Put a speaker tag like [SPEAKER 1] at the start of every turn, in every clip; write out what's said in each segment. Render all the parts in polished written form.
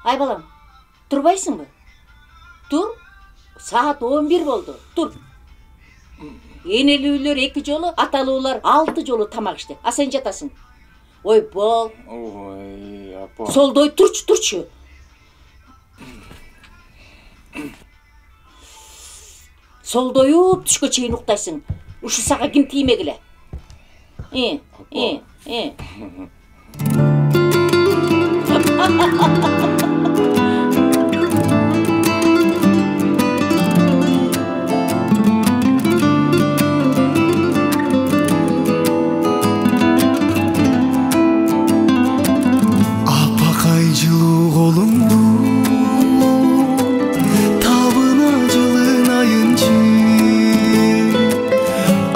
[SPEAKER 1] Ay balam, turbayсың-бы? Tur. Saat 11 boldu. Tur. Enelүүлөр 2 жолу, аталуулар 6 жолу тамак иштеп. А сен жатасың. Ой, бол.
[SPEAKER 2] Ой, апа.
[SPEAKER 1] Солдой турчу. Солдоюп түшкө чейин уктайсың. Ушу сага ким тиймегиле?
[SPEAKER 3] Апакай жылуу колуңду табына жылынайынчы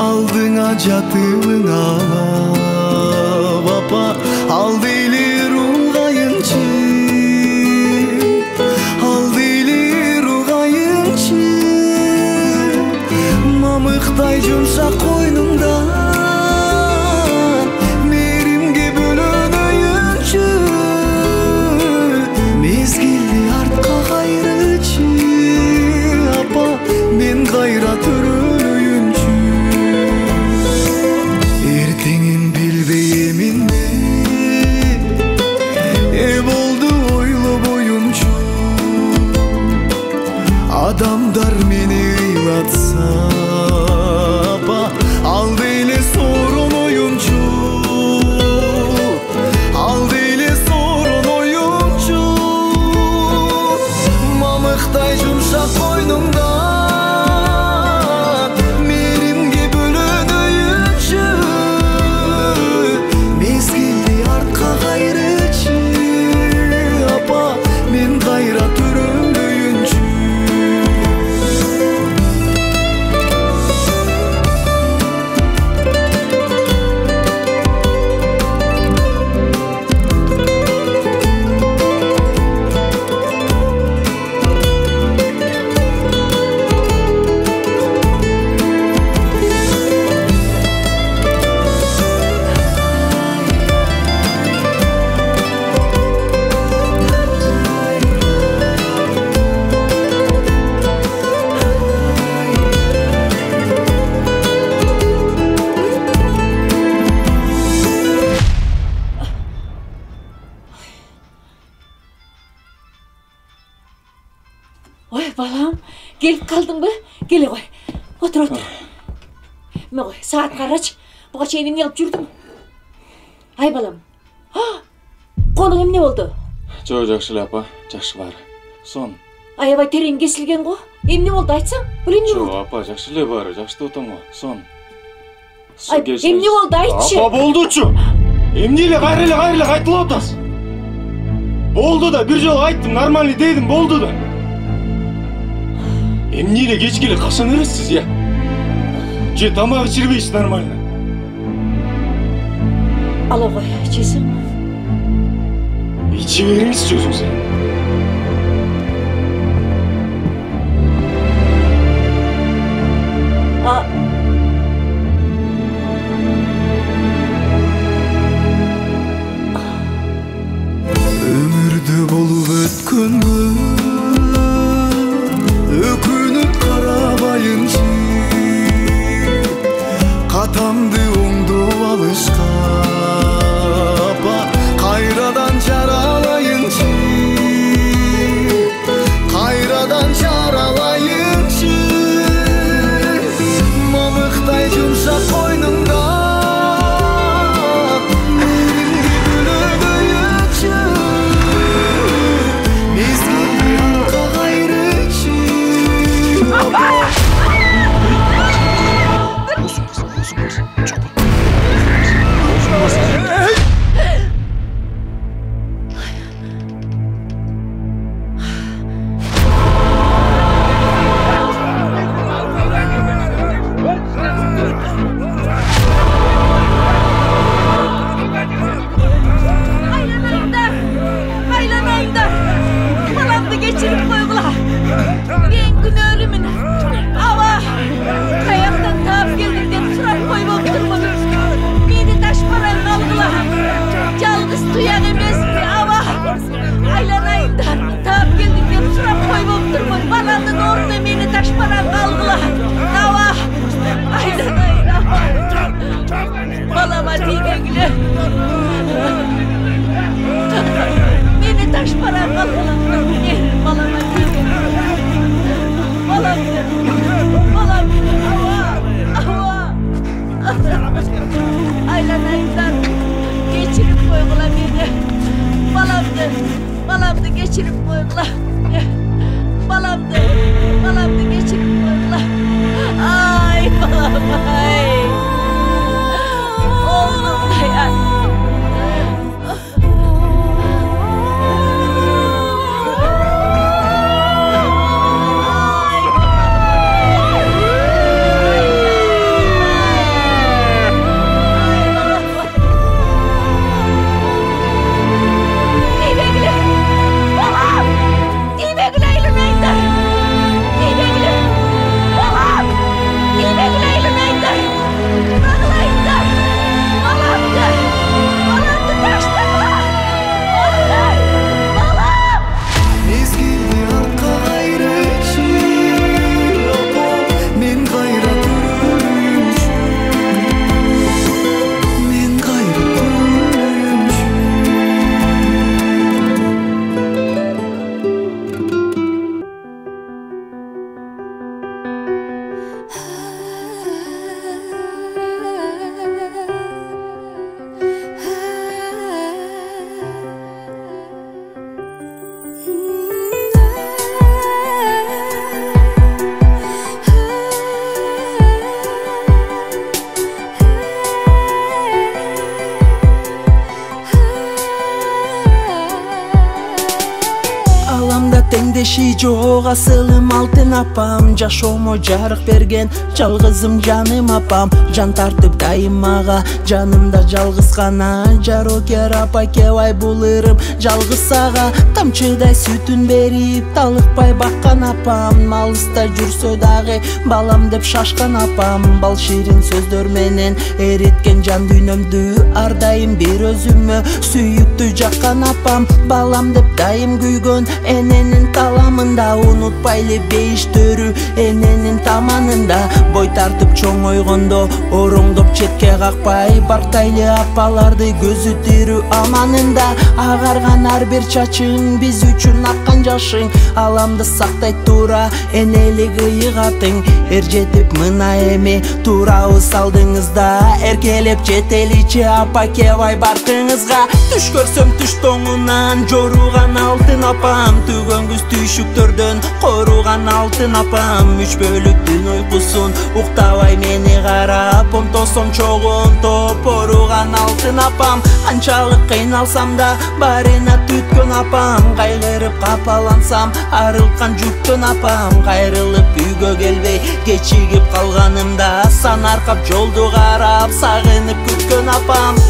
[SPEAKER 3] алдыңа жатыбың алап апа алды эле ругайынчы мамыктай жумшак койнуңда мээримге бөлөнөйүнчү мезгилди артка кайрычы апа мен кайра төрөлөйүнчү эртеңин билбей эминде болду ойлоп оюнчу адамдар мени ыйлатса апа алды эле сорон оюнчу мамыктай жумшак койнуңда мээримге бөлөнөйүнчү мезгилди артка кайрычы апа мен кайра төрөлөйүнчү
[SPEAKER 1] Ой, балам, келип калдың-бы? Келе кой. Отур. Мен кой, саат карач. Буга чейин эмне кылып жүрдүң? Ай балам. Конуң эмне болду?
[SPEAKER 2] Жок, жакшы эле апа, жакшы баары. Сон.
[SPEAKER 1] Аябай терең кесилген го. Эмне болду айтсаң? Бул эмне болду?
[SPEAKER 2] Жок, апа, жакшы эле баары, жакшы деп атам го. Сон.
[SPEAKER 1] Ай, эмне болду айтчы?
[SPEAKER 2] Апа, болдучу. Эмне эле кайра кайтылып атасыз? Болду да, бир жолу айттым, нормальный дедим, болду да. Эмне эле кечке эле качан эресиз, я? Же тамак ичирбейсиз нормально?
[SPEAKER 1] Ала кой, ичесиң?
[SPEAKER 2] Иче бериңизчи өзүңүз.
[SPEAKER 3] Өмүрдө болуп өткөнгө өкүнүп карабайынчы катамды оңдоп алышкан кайрадан жаралайынчы мамыктай жумшак койнуңда мээримге бөлөнөйүнчү мезгилди
[SPEAKER 1] balama değmegile. Beni taş para kalmalar. Balama değmegile. Balamdır. Balamdır. Hava. Aylanaylar. Geçirip koyula beni. Balamdı geçirip koyula. Balamdı geçirip koyula. Ay balam ay. Oğlum dayan.
[SPEAKER 4] Tengdeşi жоқ асылым алтын апам жашоомо жарык берген жалгызым жаным апам жан тартып дайым мага жанымда жалгыз гана жарокер апа кебай бул ырым жалгыз ага тамчыдай сүтүн берип талыкпай баккан апам алыста жүрсө дагы балам деп шашкан апам бал ширин сөздөр менен эриткен жан дүйнөмдү ар дайым бир өзүмө сүйүктүү жаккан апам балам деп дайым күйгөн эненин таламында унутпайлы бейиштөрү эненин таманында бой тартып чоңойгондо ороңдоп четке какпай барктайлы апаларды көзү тирүү аманында агарган ар бир чачың биз үчүн аккан жашың аламды сактайт туура энелик ыйыгатың эр жетип мына эми туурабыз алдыңызда эркелеп жетеличи апа кебай баркыңызга түш көрсөм түш тоңунан жоруган алтын апам түгөнгүз түйшүктөрдөн коруган алтын апам үч бөлүктүн уйкусун уктабай мени карап онтосом чогунтоп оруган алтын апам канчалык кыйналсам да барына түткөн апам кайгырып капалансам арылткан жүктөн апам кайрылып үйгө келбей кечигип калганымда сан аркап жолду карап сагынып күткөн апам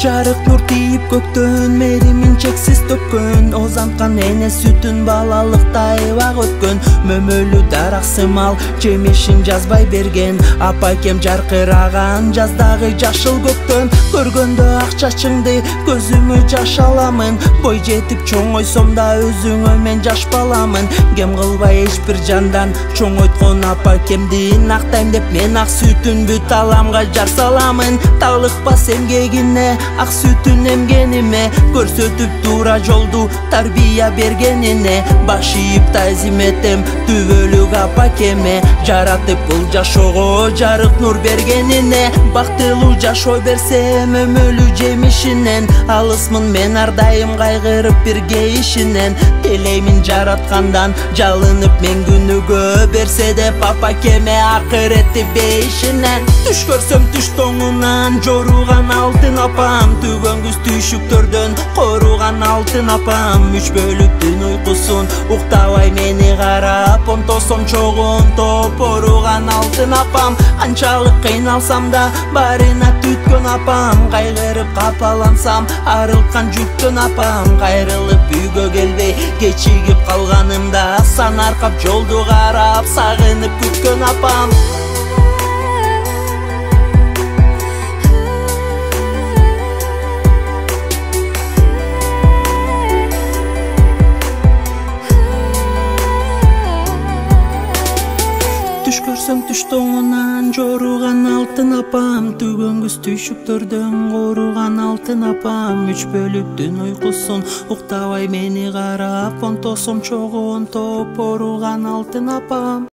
[SPEAKER 4] жарык нур тийип көктөн меримин чексиз төккөн озанткан эне сүтүн балалыктай бак өткөн мөмөлүү дарак сымал жемишин жазбай берген апакем жаркыраган жаздагы жашыл көктөн көргөндө ак чачыңды көзүмө жаш аламын бой жетип чоңойсом да өзүңө мен жаш баламын кем кылбай эч бир жандан чоңойткон апакемди актайм деп мен ак сүтүн бүт аламга жар саламын талыкпас эмгегине ак сүтүн эмгениме көрсөтүп туура жолду тарбия бергенине баш ийип тазим этем түбөлүк апакеме жаратып бул жашоого жарык нур бергенине бактылуу жашоо берсем өмөлүү жемишинен алысмын мен ар дайым кайгырып бирге ишинен телеймин жараткандан жалынып мен күнүгө берсе деп апакеме акыретти бейишинен түш көрсөм түш тоңунан жоруган алтын апам түгөнгүз түйшүктөрдөн коруган алтын апам үч бөлүктүн уйкусун уктабай мени карап онтосом чогунтоп оруган алтын апам канчалык кыйналсам да барына түткөн апам кайгырып капалансам арылткан жүктөн апам кайрылып үйгө келбей кечигип калганымда сан аркап жолду карап сагынып күткөн апам көрсөң түш тоңунан жоруган алтын апам, түгөнгүз түйшүктөрдөн коруган алтын апам, 3 бөлүктүн уйкусын уктабай мени карап, онтосом чогуу онтоп оруган алтын апам.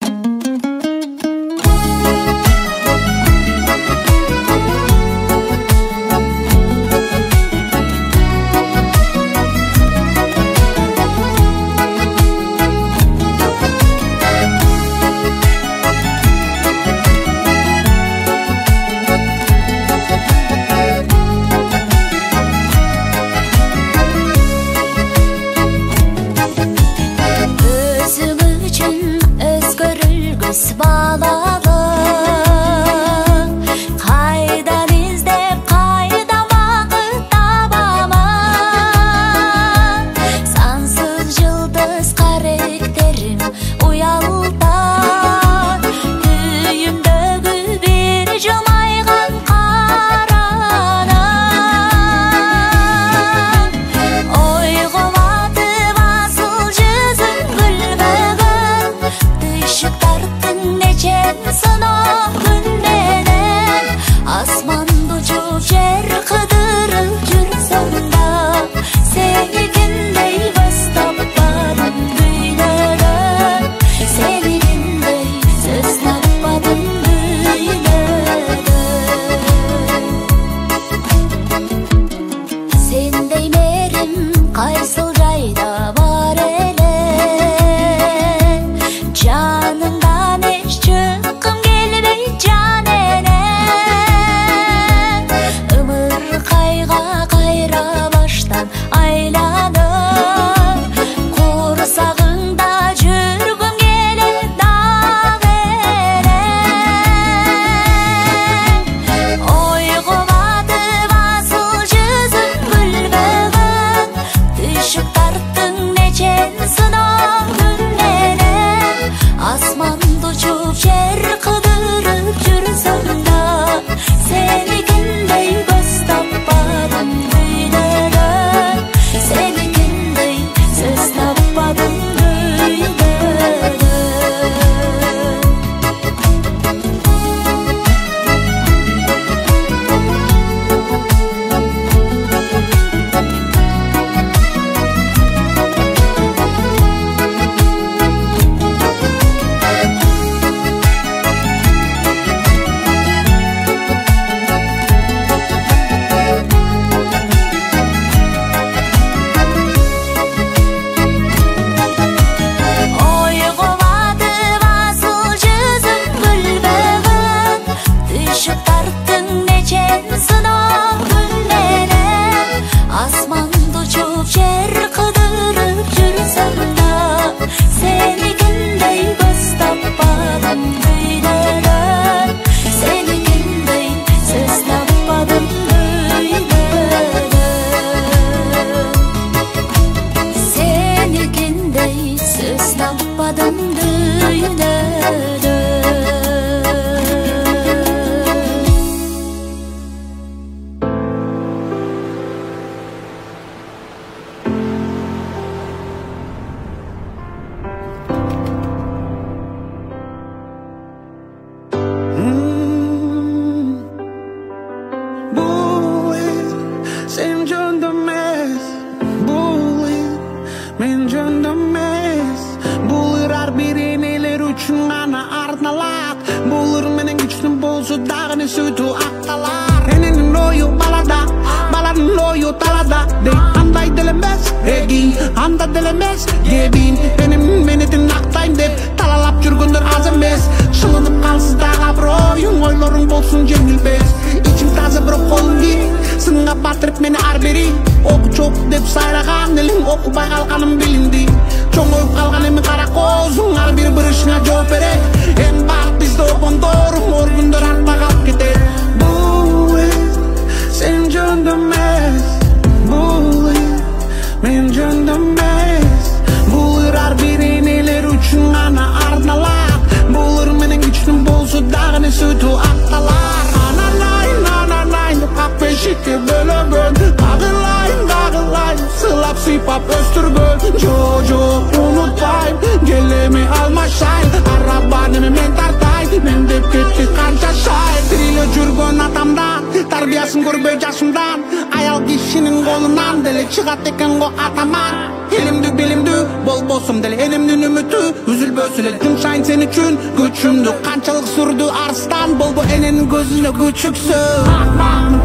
[SPEAKER 3] Sılap sıypap östürgön Jojo onu
[SPEAKER 5] unutpayım. Gelemi alma şahin, arabanımı men tartay. Men dep kettik kança şahin. Trile жүргөн atamdan, tarbiyasın görбөй yaşımdan. Ayal kişinin kolundan deli çıgat eken go ataman. Elimdi bilimdi, bol bolsum deli elimdin ümütü. Üzülbösün el jumşayın sen üçün. Güçümdü kançalık sürdü arslan. Bol bu enenin gözüne küçüksün.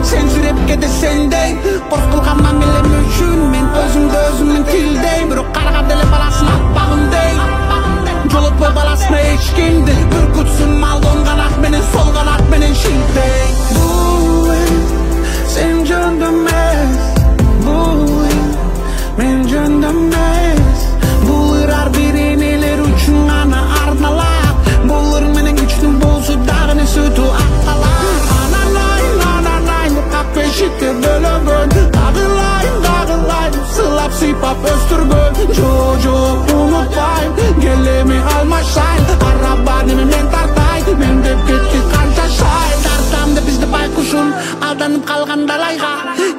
[SPEAKER 5] Sen sürep kede sendey. Korkulganman bilem üçün. Men özümde özümün tildey. Bir karga deli balasın atbağımdey. Jol ötpöy balasına hiç kimdi. Ürkütsün mal don kanat menin, sol kanat menin şiltey. Bu el sen jöndömez. Bu el men jöndömez. Bulur birineler üçün ana arnalak. Bulur menin güçlüm bolsu dağını sütü aktalak. Ananayın bu kappeşikte bölögön. Dağılayın sılap sıypap östürgön. Çocuk unutpayım, gelemi alma şahin. Arabanımı men tartay, men dep kettik kança şahin. Tartamda bizde baykuşun, aldanıp kalgan dalayga.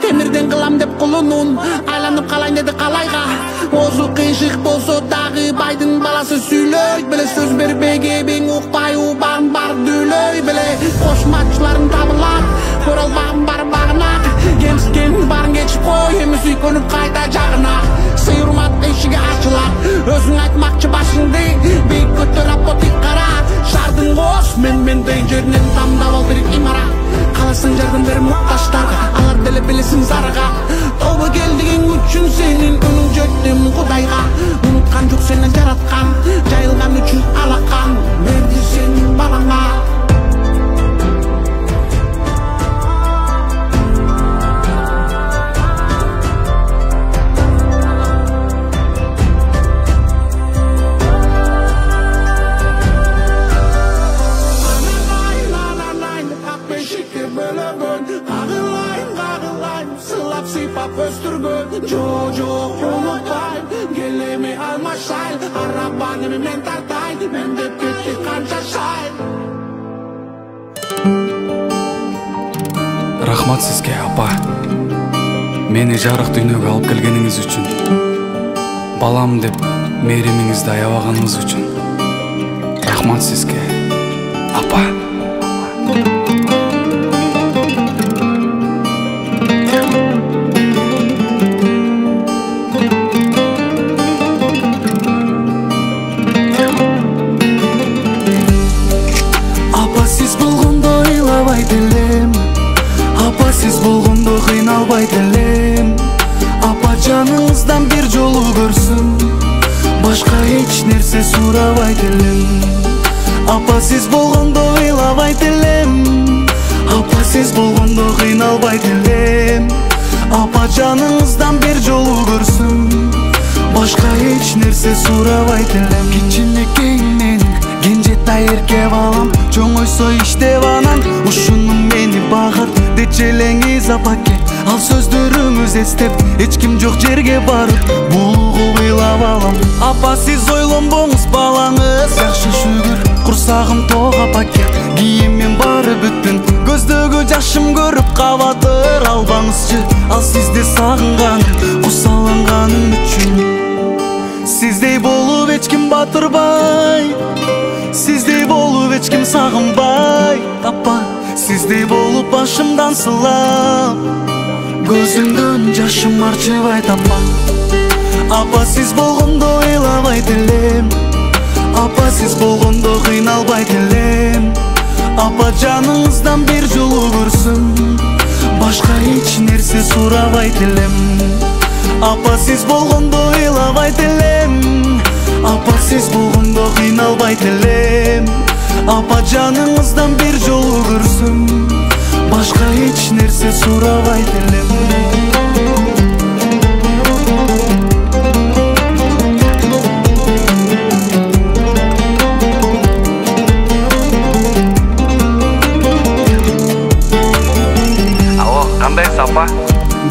[SPEAKER 5] Temirden kılam dep kulunun, aylanıp kalayın dedi kalayga. Ozu kıyışık bolso dağı baydın balası süylöy. Bile söz berbege ben uqpay uban bar dülöy. Bile koşmaçların tabılar, koralbağın bar bağına. Gençken barın geçip koy, hem süykönüp kayda jağına. Sıyırmat eşigi açılar, özün aytmakçı başındı. Beyik kötür apotik kara, şardın koş. Men deyin жерінен tamda ol bir imara. Kalasın jardım beri muhtaçlarga, alar dele bilesin zarga. Toba geldiğin üçün senin önün jöttüm Kudayga. Unutkan жоқ seni jaratkan, jayılgan üçün alakan. Berdi senin balanga. Çocuk unutpayım, gelemi alma şahin. Arabanımı men tartay, men dep kettik kança şahin.
[SPEAKER 6] Рахмат сизге, апа. Мени жарык дүйнөгө алып келгениңиз үчүн. Балам деп мээримиңизди аябаганыңыз үчүн. Рахмат сизге, апа.
[SPEAKER 4] Кыйналбай делем, апа жаныңыздан бир жолу көрсүм. Башка эч нерсе сурабай делем. Апа сиз болгондо ыйлабай делем. Апа сиз болгондо кыйналбай делем. Апа жаныңыздан бир жолу көрсүм. Башка эч нерсе сурабай делем. Кичинекей менин кенжетай эрке балам, чоңойсо иштеп анан ушуну мени багат дечи элеңиз апаке. Ал сөздөрүңүз эстеп, эч ким жок жерге барып булугуп ыйлап алам. Апа сиз ойлонбоңуз, балаңыз жакшы шүгүр. Курсагым ток апаке, кийимим баары бүттүн. Көздөгү жашым көрүп кабатыр албаңызчы. Ал сизди сагынганым, кусаланганым үчүн. Сиздей болуп эч ким батырбай, сиздей болуп эч ким сагынбай. Апа, сиздей болуп башымдан сылап, көзүмдөн жашым арчыбайт апа. Апа сиз болгондо ыйлабай делем. Апа сиз болгондо кыйналбай делем. Апа жаныңыздан бир жолу көрсүм. Башка эч нерсе сурабай делем. Апа сиз болгондо ыйлабай делем. Апа сиз болгондо кыйналбай делем. Апа жаныңыздан бир жолу көрсүм. Башка эч нерсе сурабай делем.
[SPEAKER 6] Алло, кандайсыз апа?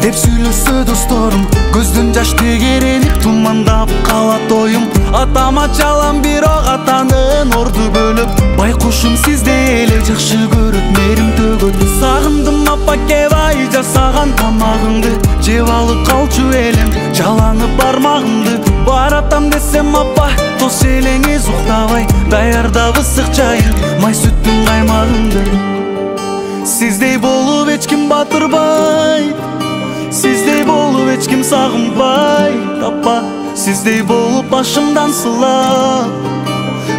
[SPEAKER 4] Деп сүйлөсө досторум, көздөн жаш тегеренип тумандап калат оюм. Атама чалам бирок атанын орду бөлүп, байкушум сизди эле жакшы көрөт, мээрим төгөт. Сагындым апаке бай жасаган тамагыңды, жеп алып калчу элем жаланып бармагымды. Бар жаратам десем апа, тос элеңиз уктабай даярдап ысык чайын, май сүттүн каймагыңды. Сиздей болуп эч ким батырбай, сиздей болуп эч ким сагынбай, апа, сиздей болуп башымдан сылап,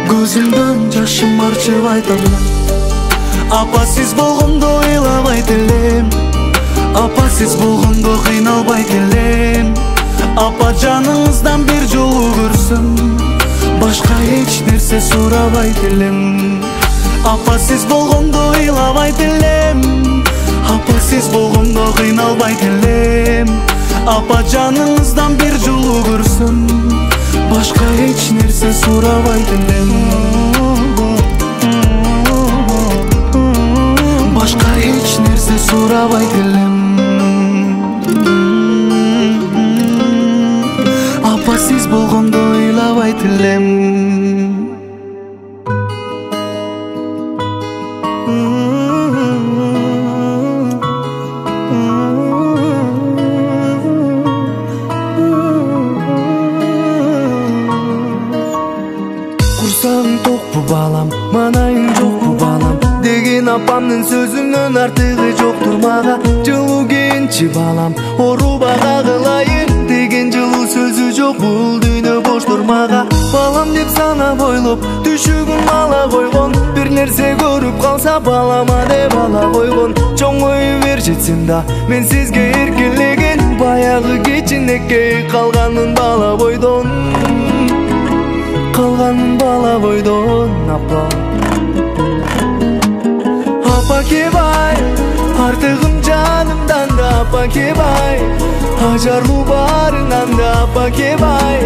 [SPEAKER 4] көзүмдөн жашым арчып айтам. Апа, сиз болгондо ыйлабайт элем, апа, сиз болгондо кыйналбайт элем. Апа, жаныңыздан бир жолу көрсөм, башка эч нерсе сурабайт элем. Апа, сиз болгондо ыйлабайт элем, апа, сиз болгондо кыйналбайт элем. Апа, жаныңыздан бир жолу көрсөм, башка эч нерсе сурабайт элем. Башка эч нерсе сурабайт элем. Апа, сиз болгондо ыйлабайт элем. Курсагың токпу балам, манайың жокпу балам деген апамдын сөзүнөн артыгы жоктур мага. Жылуу кенчи балам, оорубага кылайын деген жылуу сөзү жок, бул дүйнө боштур мага. Балам деп сана бойлоп түшүгүн ала койгон, бир нерсе көрүп калса балама деп ала койгон. Чоңою бер жетсем да мен сизге эркелеген, баягы кечинекей калганмын бала бойдон, калганмын бала бойдон. Апа, апа кебай, артыгым жанымдан да апа кебай, ажарлуу барыңан да апа кебай,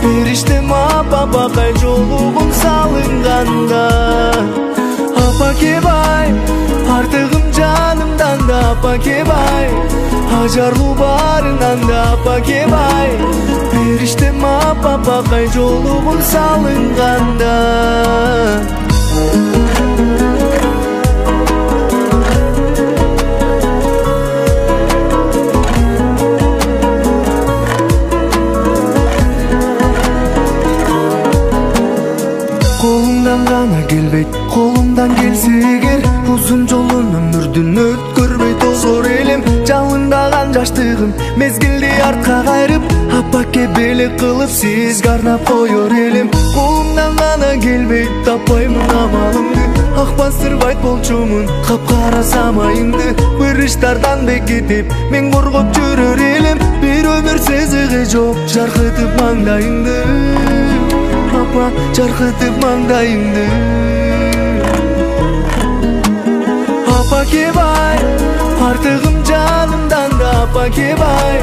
[SPEAKER 4] бериштем апа бакай жолугум салынганда. Апа кебай, артыгым жанымдан да апа кебай, ажарлуу барыңан да апа кебай, бериштем апа бакай жолугум салынганда. Колумдан гана келбейт, колумдан келсе эгер, узун жолун өмүрдүн өткөрбөй тозор элем. Жалындаган жаштыгым мезгилди артка кайрып, апаке белек кылып сизге арнап коёр элем. Колумдан гана келбейт, таппаймын амалымды, ак бастырбайт болчумун капкара самайыңды. Бырыштардан бекитип мен коргоп жүрөр элем, бир өмүр сезиги жок жаркытып маңдайыңды. Апа, жаркытып маңдайыңды. Апа кебай, артыгым жанымдан да апа кебай,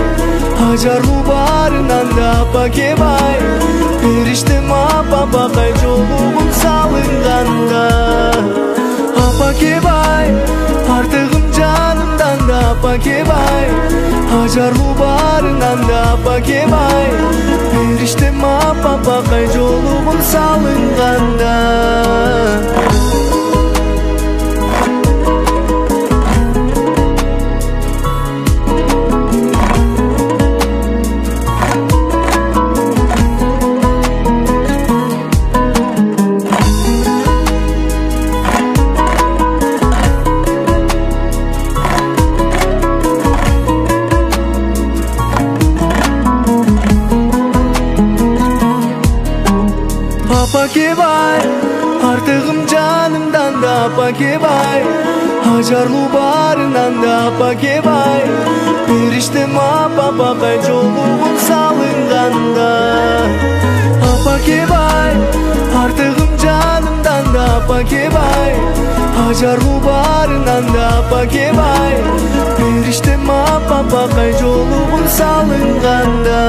[SPEAKER 4] ажарлуу барыңан да апа кебай, бериштем апа бакай жолугум салынганда. Апа кебай, артыгым жанымдан да апа кебай, ажарлуу барыңан да апа кебай, бериштем апа бакай жолугум салынганда. Апа кебай, артыгым жанымдан да апа кебай, ажарлуу барыңан да апа кебай, бериштем апа бакай жолугум салынганда. Апа кебай, артыгым жанымдан да апа кебай, ажарлуу барыңан да апа кебай, бериштем апа бакай жолугум салынганда.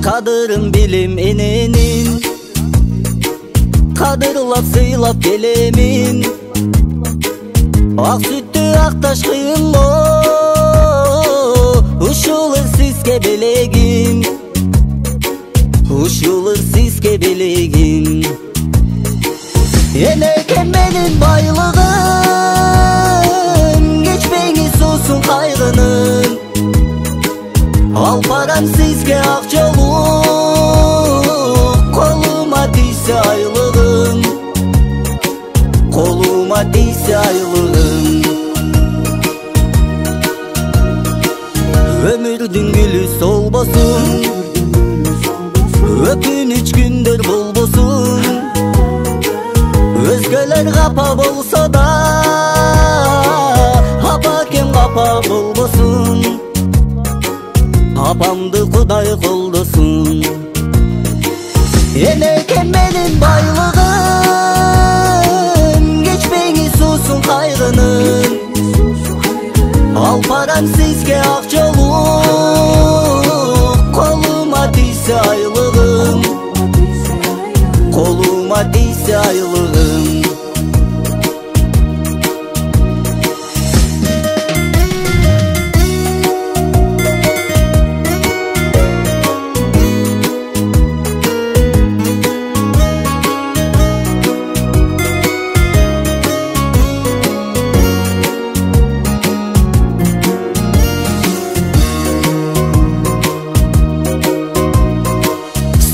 [SPEAKER 7] Kadırın bilim eninin
[SPEAKER 4] Kadırlap sıylap gelemin Ak süttü aktaş kıyınlo Uşulur siske belegim Uşulur siske belegim Yeneyken benim baylığım Geçmeyiniz olsun kaygının Al param siske akçaluk Koluma değse aylığım Koluma değse aylığım Ömürdün gülü solbosun Öpün 3 gündür bulbosun Özgeler kapa bolsa da Hapakem kapa bulbosun Apamdı Kuday koldosun Yeneyken benim baylığım Geçmeyiniz olsun kaygının Al param siske akçaluk Koluma değse aylığım Koluma değse aylığım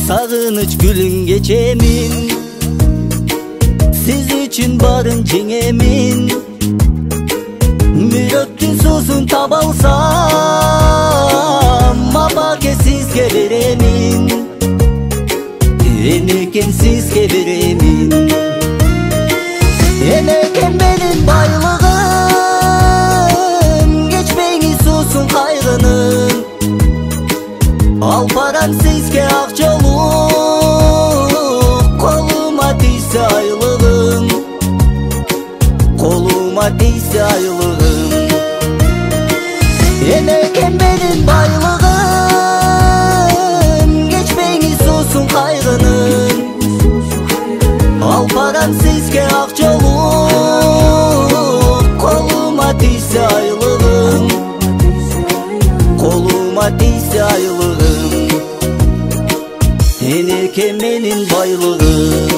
[SPEAKER 4] Sağınıç gülün geçemin Siz için barın çiğemin Bir öptün sözün tabalsam Mabake sizge veremin Yeneken sizge veremin Yeneken benim baylığım Geçmeyiniz olsun kaygının Al param siske akçaluk Koluma değse aylığım Koluma değse aylığım Yeneyken benim baylığım Geçmeyiniz olsun kaygının Al param siske akçaluk Koluma değse aylığım Koluma değse aylığım Yeneyken benim baylığım